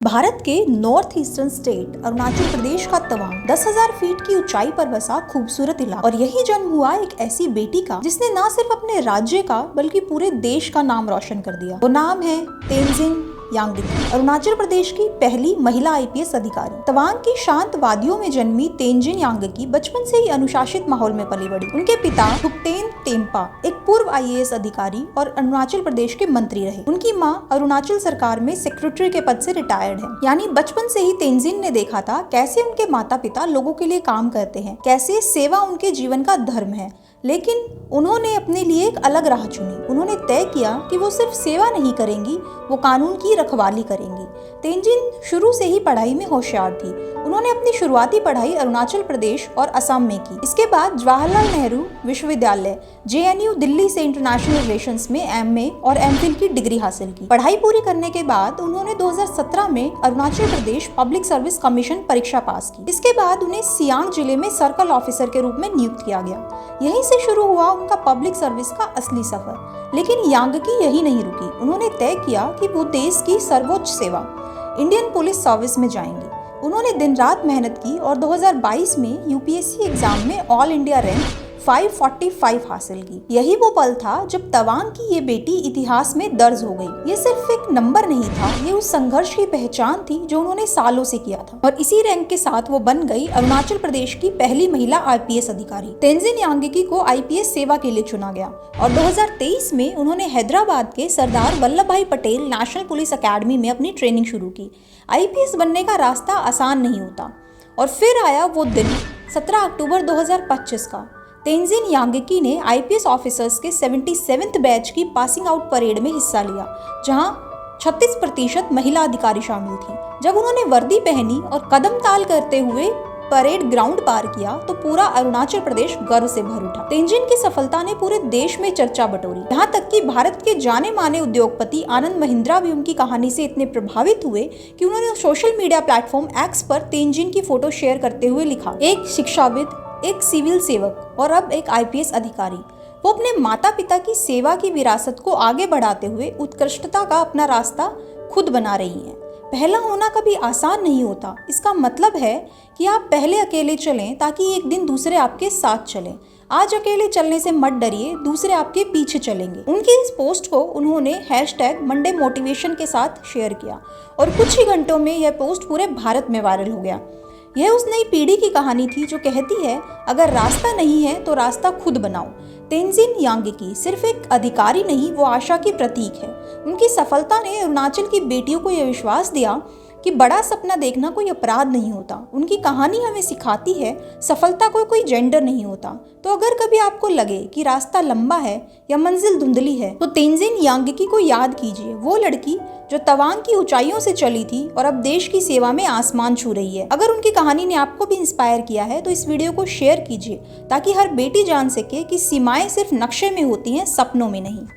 भारत के north eastern state Arunachal Pradesh का Tawang 10,000 feet की ऊंचाई पर बसा खूबसूरत इलाका और यही जन्म हुआ एक ऐसी बेटी का जिसने न सिर्फ अपने राज्य का बल्कि पूरे देश का नाम रोशन कर दिया। वो नाम है तेंजिन यांगकी, अरुणाचल प्रदेश की पहली महिला आईपीएस अधिकारी। तवांग की शांत वादियों में जन्मी तेंजिन यांगकी बचपन से ही अनुशासित माहौल में पली बड़ी। उनके पिता थुप्तेन तेम्पा एक पूर्व आईएएस अधिकारी और अरुणाचल प्रदेश के मंत्री रहे। उनकी मां अरुणाचल सरकार में सेक्रेटरी के पद से रिटायर्ड है। यानी बचपन से ही तेंजिन ने देखा था कैसे उनके माता पिता लोगों के लिए काम करते हैं, कैसे सेवा उनके जीवन का धर्म है। लेकिन उन्होंने अपने लिए एक अलग राह चुनी। उन्होंने तय किया कि वो सिर्फ सेवा नहीं करेंगी, वो कानून की रखवाली करेंगी। तेंजिन शुरू से ही पढ़ाई में होशियार थी। उन्होंने अपनी शुरुआती पढ़ाई अरुणाचल प्रदेश और असम में की। इसके बाद जवाहरलाल नेहरू विश्वविद्यालय जेएनयू दिल्ली से इंटरनेशनल रिलेशंस में एमए और एमफिल की डिग्री हासिल की। पढ़ाई पूरी करने के बाद उन्होंने 2017 में Arunachal Pradesh public service commission परीक्षा पास की। इसके बाद उन्हें सियांग जिले में सर्कल ऑफिसर के रूप में नियुक्त किया गया। यहीं से शुरू हुआ उनका पब्लिक सर्विस का असली सफर। लेकिन यांगकी यही नहीं रुकी। उन्होंने तय किया कि वो देश की सर्वोच्च सेवा इंडियन पुलिस सर्विस में जाएंगी। उन्होंने दिन रात मेहनत की और 2022 में यूपीएससी एग्जाम में ऑल इंडिया रैंक 545 हासिल की। यही वो पल था जब तवांग की ये बेटी इतिहास में दर्ज हो गई। ये सिर्फ एक नंबर नहीं था, ये उस संघर्ष की पहचान थी जो उन्होंने सालों से किया था। और इसी रैंक के साथ वो बन गई अरुणाचल प्रदेश की पहली महिला आईपीएस अधिकारी। तेंजिन यांगकी को आईपीएस सेवा के लिए चुना गया और 2023 में उन्होंने हैदराबाद के सरदार वल्लभ भाई पटेल नेशनल पुलिस अकेडमी में अपनी ट्रेनिंग शुरू की। आईपीएस बनने का रास्ता आसान नहीं होता। और फिर आया वो दिन 17 अक्टूबर 2025 का। तेंजिन यांगकी ने आईपीएस ऑफिसर्स के 77th बैच की पासिंग आउट परेड में हिस्सा लिया, जहां 36% महिला अधिकारी शामिल थी। जब उन्होंने वर्दी पहनी और कदम ताल करते हुए परेड ग्राउंड पार किया तो पूरा अरुणाचल प्रदेश गर्व से भर उठा। तेंजिन की सफलता ने पूरे देश में चर्चा बटोरी। यहाँ तक कि भारत के जाने माने उद्योगपति आनंद महिंद्रा भी उनकी कहानी से इतने प्रभावित हुए कि उन्होंने सोशल मीडिया प्लेटफॉर्म एक्स पर तेंजिन की फोटो शेयर करते हुए लिखा, एक शिक्षाविद, एक सिविल सेवक और अब एक आईपीएस अधिकारी। वो अपने माता पिता की सेवा की विरासत को आगे बढ़ाते हुए उत्कृष्टता का अपना रास्ता खुद बना रही हैं। पहला होना कभी आसान नहीं होता। इसका मतलब है कि आप पहले अकेले चलें ताकि एक दिन दूसरे आपके साथ चलें। आज अकेले चलने से मत डरिए, दूसरे आपके पीछे चलेंगे। उनकी इस पोस्ट को उन्होंने #मंडे मोटिवेशन के साथ शेयर किया और कुछ ही घंटों में यह पोस्ट पूरे भारत में वायरल हो गया। यह उस नई पीढ़ी की कहानी थी जो कहती है, अगर रास्ता नहीं है तो रास्ता खुद बनाओ। तेंजिन यांगकी सिर्फ एक अधिकारी नहीं, वो आशा की प्रतीक है। उनकी सफलता ने अरुणाचल की बेटियों को यह विश्वास दिया कि बड़ा सपना देखना कोई अपराध नहीं होता। उनकी कहानी हमें सिखाती है, सफलता को कोई जेंडर नहीं होता। तो अगर कभी आपको लगे कि रास्ता लंबा है या मंजिल धुंधली है, तो तेंजिन यांगकी को याद कीजिए, वो लड़की जो तवांग की ऊंचाइयों से चली थी और अब देश की सेवा में आसमान छू रही है। अगर उनकी कहानी ने आपको भी इंस्पायर किया है तो इस वीडियो को शेयर कीजिए ताकि हर बेटी जान सके कि सीमाएं सिर्फ नक्शे में होती हैं, सपनों में नहीं।